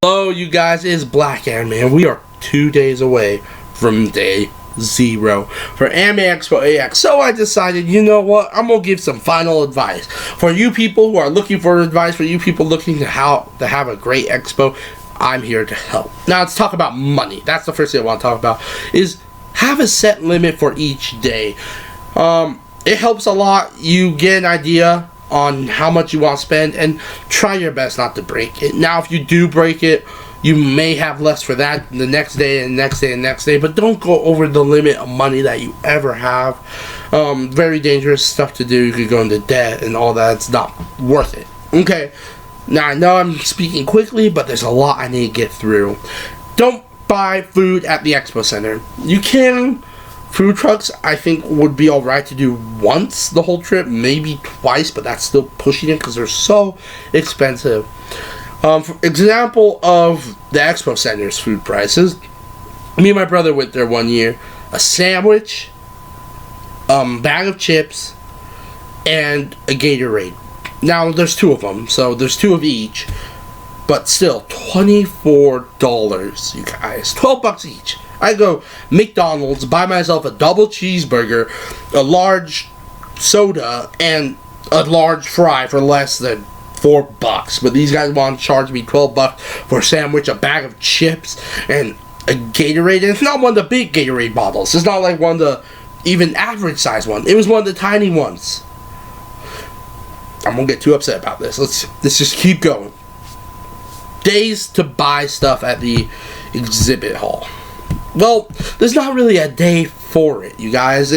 Hello, you guys, it's Black Anime. We are 2 days away from day 0 for Anime Expo AX. So I decided, you know what, I'm gonna give some final advice for you people who are looking for advice, for you people looking to how to have a great expo. I'm here to help. Now let's talk about money. That's the first thing I want to talk about. Is have a set limit for each day. It helps a lot. You get an idea on how much you want to spend and try your best not to break it. Now if you do break it, you may have less for that the next day and next day and next day, but don't go over the limit of money that you ever have. Very dangerous stuff to do. You could go into debt and all that. It's not worth it. Okay, now I know I'm speaking quickly, but there's a lot I need to get through. Don't buy food at the expo center. You can. Food trucks, I think, would be alright to do once the whole trip, maybe twice, but that's still pushing it because they're so expensive. For example of the Expo Center's food prices, me and my brother went there one year. A sandwich, bag of chips, and a Gatorade. Now, there's 2 of them, so there's 2 of each, but still, $24, you guys. $12 each. I go McDonald's, buy myself a double cheeseburger, a large soda, and a large fry for less than $4. But these guys want to charge me $12 for a sandwich, a bag of chips, and a Gatorade. And it's not one of the big Gatorade bottles. It's not like one of the even average size one. It was one of the tiny ones. I'm gonna get too upset about this. Let's just keep going. Days to buy stuff at the exhibit hall. Well, there's not really a day for it, you guys.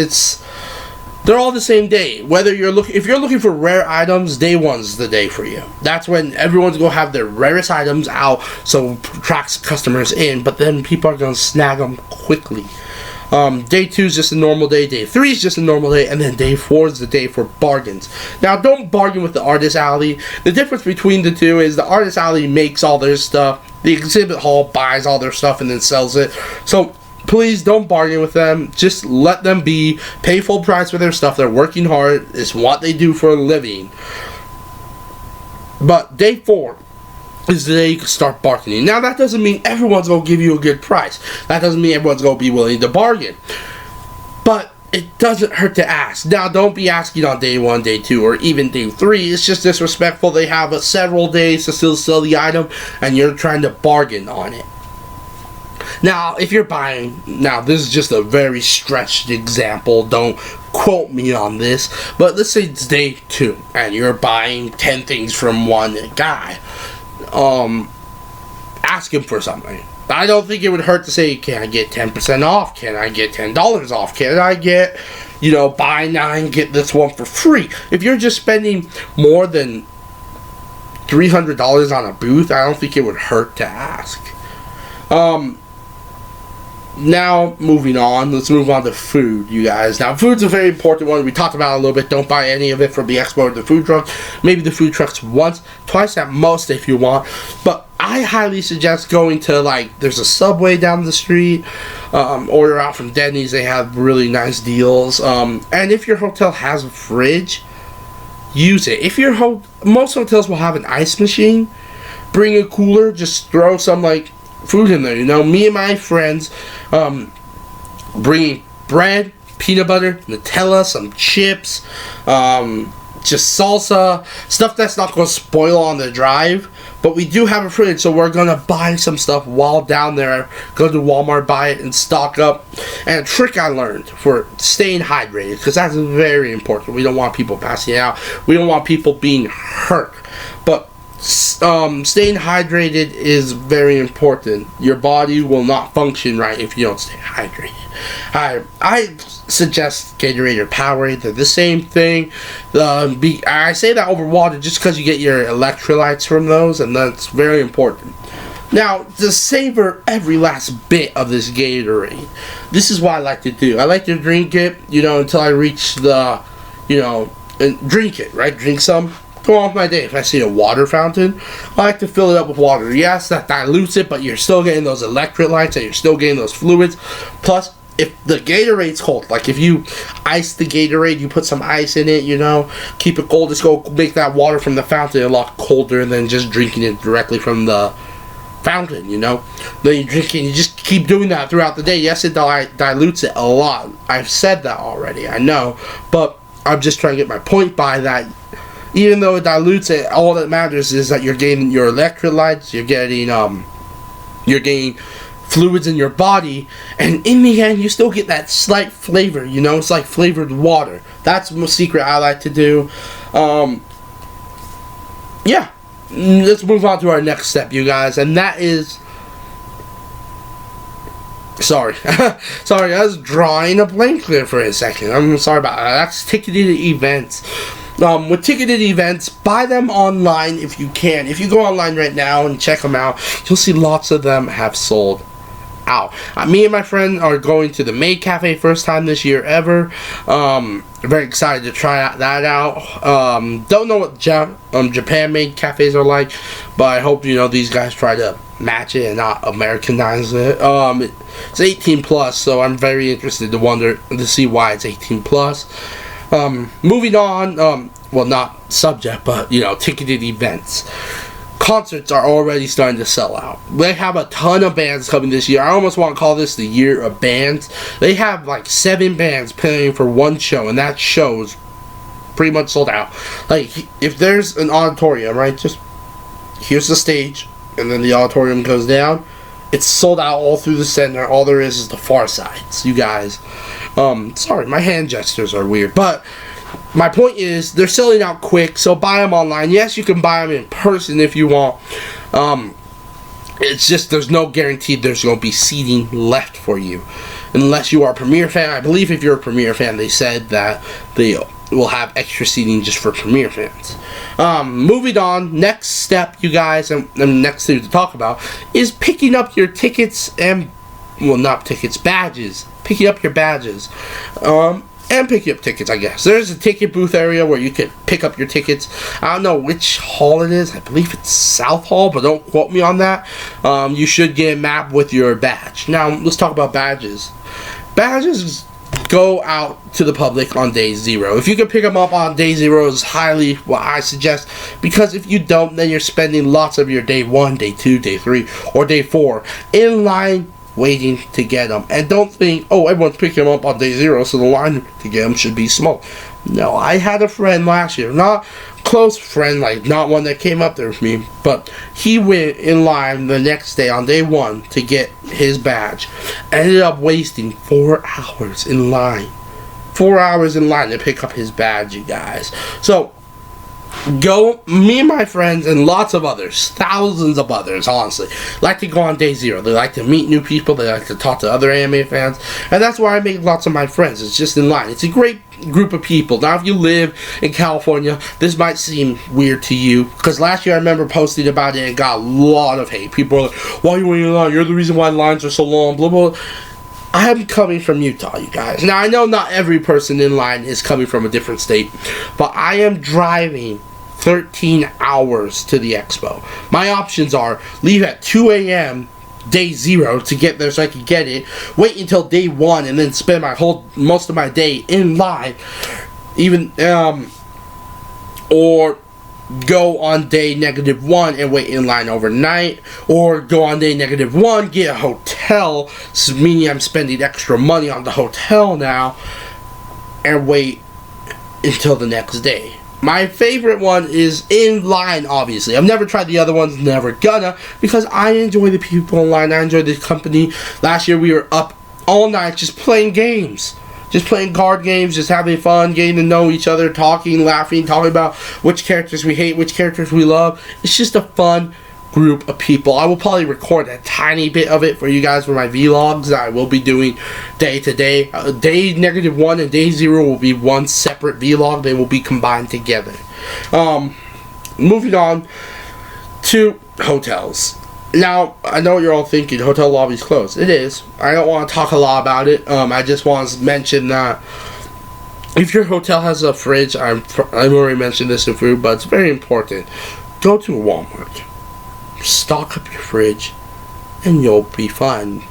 They're all the same day. Whether if you're looking for rare items, day 1's the day for you. That's when everyone's gonna have their rarest items out, so it attracts customers in. But then people are gonna snag them quickly. Day 2 is just a normal day. Day 3 is just a normal day, and then day 4 is the day for bargains. Now, don't bargain with the Artist Alley. The difference between the two is the Artist Alley makes all their stuff. The exhibit hall buys all their stuff and then sells it. So please don't bargain with them. Just let them be. Pay full price for their stuff. They're working hard. It's what they do for a living. But day 4 is the day you can start bargaining. Now that doesn't mean everyone's going to give you a good price. That doesn't mean everyone's going to be willing to bargain. But it doesn't hurt to ask. Now don't be asking on day 1, day 2, or even day 3. It's just disrespectful. They have several days to still sell the item and you're trying to bargain on it. Now, if you're buying, now this is just a very stretched example, don't quote me on this, but let's say it's day 2 and you're buying 10 things from one guy. Ask him for something. I don't think it would hurt to say, can I get 10% off? Can I get $10 off? Can I get, buy 9, get this one for free? If you're just spending more than $300 on a booth, I don't think it would hurt to ask. Now, moving on, let's move on to food, you guys. Now, food's a very important one. We talked about it a little bit. Don't buy any of it from the expo or the food truck. Maybe the food trucks once, twice at most if you want. But I highly suggest going to, there's a Subway down the street. Order out from Denny's. They have really nice deals. And if your hotel has a fridge, use it. If most hotels will have an ice machine, bring a cooler. Just throw some, food in there. Me and my friends bringing bread, peanut butter, Nutella, some chips, just salsa, stuff that's not going to spoil on the drive. But we do have a fridge, so we're going to buy some stuff while down there. Go to Walmart, buy it, and stock up. And a trick I learned for staying hydrated, because that's very important. We don't want people passing out. We don't want people being hurt. But staying hydrated is very important. Your body will not function right if you don't stay hydrated. I suggest Gatorade or Powerade. They're the same thing. I say that over water just because you get your electrolytes from those, and that's very important. Now, to savor every last bit of this Gatorade, this is what I like to do. I like to drink it, until I reach the, and drink it, right? Drink some. Go on with my day. If I see a water fountain, I like to fill it up with water. Yes, that dilutes it, but you're still getting those electrolytes and you're still getting those fluids. Plus, if the Gatorade's cold, if you ice the Gatorade, you put some ice in it, keep it cold, just go make that water from the fountain a lot colder than just drinking it directly from the fountain, you know. Then you drink it and you just keep doing that throughout the day. Yes, it dilutes it a lot. I've said that already, I know. But I'm just trying to get my point by that. Even though it dilutes it, all that matters is that you're getting your electrolytes, you're getting fluids in your body, and in the end you still get that slight flavor, you know. It's like flavored water. That's the secret I like to do. Yeah, let's move on to our next step, you guys, and that is, sorry, I was drawing a blank there for a second. I'm sorry about that. That's ticketed events. With ticketed events, buy them online if you can. If you go online right now and check them out, you'll see lots of them have sold out. Me and my friend are going to the Maid Cafe, first time this year ever. Very excited to try that out. Don't know what Japan Maid Cafes are like, but I hope, you know, these guys try to match it and not Americanize it. It's 18 plus, so I'm very interested to see why it's 18 plus. Moving on, well, not subject, but, you know, ticketed events. Concerts are already starting to sell out. They have a ton of bands coming this year. I almost want to call this the year of bands. They have like 7 bands playing for one show, and that show's pretty much sold out. Like, if there's an auditorium, right, just here's the stage, and then the auditorium goes down, it's sold out all through the center. All there is the far sides, you guys. Sorry, my hand gestures are weird, but my point is, they're selling out quick, so buy them online. Yes, you can buy them in person if you want. It's just there's no guarantee there's going to be seating left for you. Unless you are a Premier fan. I believe if you're a Premier fan, they said that they will have extra seating just for Premier fans. Moving on, next step, you guys, and next thing to talk about, is picking up your tickets and, well, not tickets, badges. Picking up your badges. And picking up tickets, I guess. There's a ticket booth area where you can pick up your tickets. I don't know which hall it is. I believe it's South Hall, but don't quote me on that. You should get a map with your badge. Now, let's talk about badges. Badges go out to the public on day 0. If you can pick them up on day 0, is highly what I suggest. Because if you don't, then you're spending lots of your day 1, day 2, day 3, or day 4 in line waiting to get them. And don't think, oh, everyone's picking them up on day 0, so the line to get them should be small. No, I had a friend last year, not close friend, like not one that came up there with me, but he went in line the next day on day 1 to get his badge. Ended up wasting 4 hours in line. 4 hours in line to pick up his badge, you guys. So go, me and my friends and lots of others, thousands of others, honestly, like to go on day 0. They like to meet new people, they like to talk to other anime fans, and that's why I make lots of my friends. It's just in line. It's a great group of people. Now, if you live in California, this might seem weird to you, because last year I remember posting about it and got a lot of hate. People are like, why are you waiting in line? You're the reason why lines are so long, blah, blah. I'm coming from Utah, you guys. Now, I know not every person in line is coming from a different state, but I am driving 13 hours to the Expo. My options are leave at 2 a.m. day 0 to get there so I can get it, wait until day 1 and then spend most of my day in line, even or go on day -1 and wait in line overnight, or go on day -1, get a hotel, meaning I'm spending extra money on the hotel now, and wait until the next day. My favorite one is in line, obviously. I've never tried the other ones, never gonna, because I enjoy the people in line, I enjoy the company. Last year we were up all night just playing games. Just playing card games, just having fun, getting to know each other, talking, laughing, talking about which characters we hate, which characters we love. It's just a fun group of people. I will probably record a tiny bit of it for you guys for my vlogs that I will be doing day to day. Day -1 and day 0 will be one separate vlog. They will be combined together. Moving on to hotels. Now, I know what you're all thinking, hotel lobby's closed. It is. I don't want to talk a lot about it. I just want to mention that if your hotel has a fridge, I've already mentioned this in food, but it's very important. Go to a Walmart. Stock up your fridge, and you'll be fine.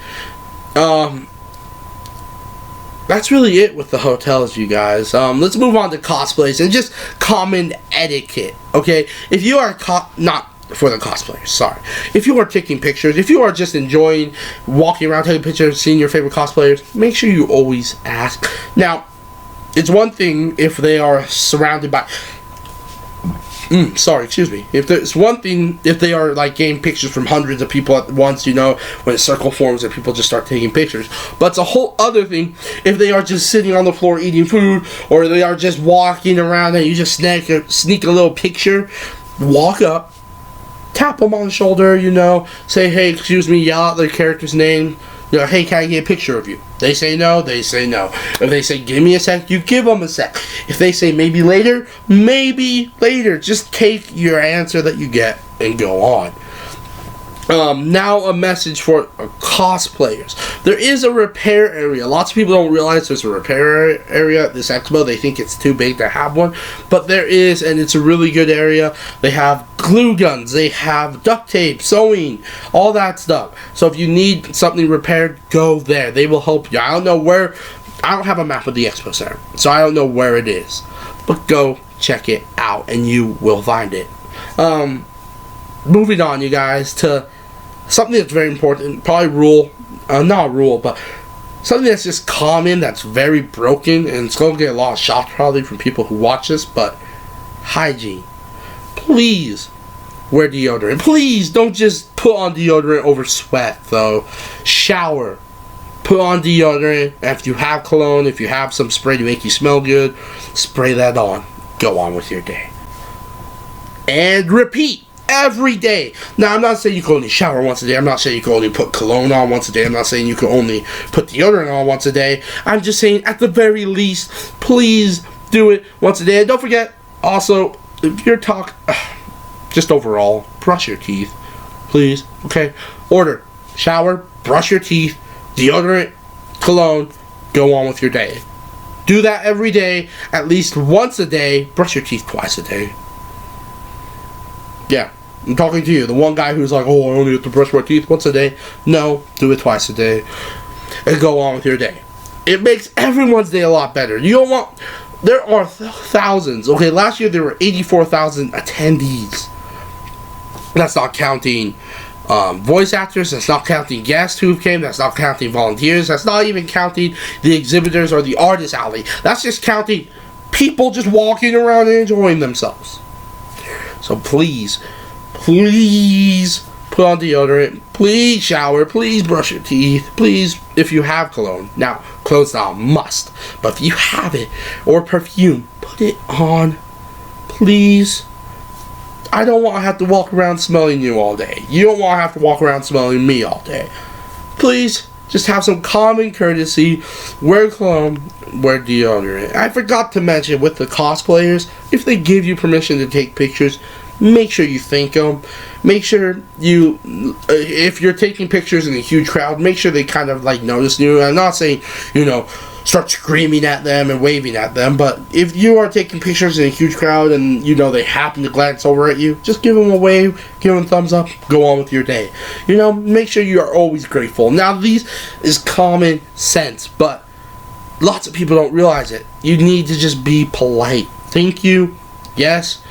That's really it with the hotels, you guys. Let's move on to cosplays and just common etiquette, okay? If you are not for the cosplayers, sorry. If you are taking pictures, if you are just enjoying walking around taking pictures, seeing your favorite cosplayers, make sure you always ask. Now, it's one thing if they are surrounded by... excuse me. If there's one thing, if they are like getting pictures from hundreds of people at once, you know, when a circle forms and people just start taking pictures. But it's a whole other thing if they are just sitting on the floor eating food, or they are just walking around and you just sneak a little picture. Walk up, tap them on the shoulder, you know, say, hey, excuse me, yell out their character's name. You know, hey, can I get a picture of you? They say no, they say no. If they say, give me a sec, you give them a sec. If they say maybe later, maybe later. Just take your answer that you get and go on. Now a message for cosplayers. There is a repair area. Lots of people don't realize there's a repair area at this expo. They think it's too big to have one. But there is, and it's a really good area. They have glue guns. They have duct tape, sewing, all that stuff. So if you need something repaired, go there. They will help you. I don't know where. I don't have a map of the expo center, so I don't know where it is. But go check it out, and you will find it. Moving on, you guys, to something that's very important, probably not a rule, but something that's just common, that's very broken, and it's going to get a lot of shock probably from people who watch this, but hygiene. Please wear deodorant. Please don't just put on deodorant over sweat, though. Shower. Put on deodorant. If you have cologne, if you have some spray to make you smell good, spray that on. Go on with your day. And repeat. Every day. Now, I'm not saying you can only shower once a day. I'm not saying you can only put cologne on once a day. I'm not saying you can only put deodorant on once a day. I'm just saying, at the very least, please do it once a day. And don't forget, also, if you're just overall, brush your teeth. Please. Okay? Order. Shower. Brush your teeth. Deodorant. Cologne. Go on with your day. Do that every day. At least once a day. Brush your teeth twice a day. Yeah, I'm talking to you. The one guy who's like, oh, I only have to brush my teeth once a day. No, do it twice a day. And go on with your day. It makes everyone's day a lot better. You don't want... There are thousands. Okay, last year there were 84,000 attendees. That's not counting voice actors. That's not counting guests who came. That's not counting volunteers. That's not even counting the exhibitors or the artist alley. That's just counting people just walking around and enjoying themselves. So please put on deodorant. Please shower. Please brush your teeth. Please, if you have cologne. Now, cologne's not a must, but if you have it, or perfume, put it on. Please. I don't want to have to walk around smelling you all day. You don't want to have to walk around smelling me all day. Please, just have some common courtesy. Wear cologne. Wear deodorant. I forgot to mention with the cosplayers, if they give you permission to take pictures, make sure you thank them. Make sure you, if you're taking pictures in a huge crowd, make sure they kind of like notice you. I'm not saying, you know, start screaming at them and waving at them, but if you are taking pictures in a huge crowd and you know they happen to glance over at you, just give them a wave, give them a thumbs up, go on with your day. You know, make sure you are always grateful. Now, these is common sense, but lots of people don't realize it. You need to just be polite. Thank you. Yes.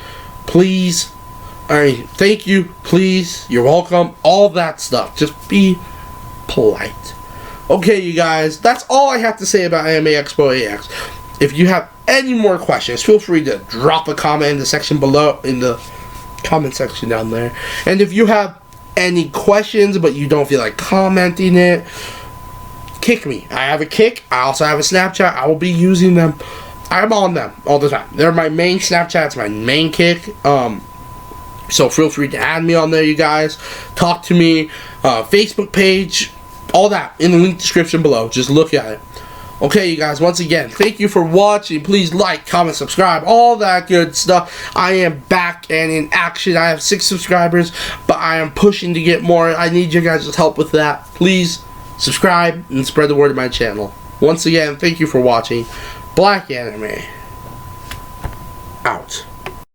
Please. Thank you. Please. You're welcome. All that stuff. Just be polite. Okay, you guys. That's all I have to say about Anime Expo AX. If you have any more questions, feel free to drop a comment in the section below, in the comment section down there. And if you have any questions but you don't feel like commenting it, kick me. I have a kick. I also have a Snapchat. I will be using them. I'm on them all the time. They're my main Snapchat. It's my main kick. So feel free to add me on there, you guys. Talk to me. Facebook page. All that in the link description below. Just look at it. Okay, you guys. Once again, thank you for watching. Please like, comment, subscribe. All that good stuff. I am back and in action. I have 6 subscribers, but I am pushing to get more. I need your guys' help with that. Please subscribe and spread the word of my channel. Once again, thank you for watching. Black Anime out.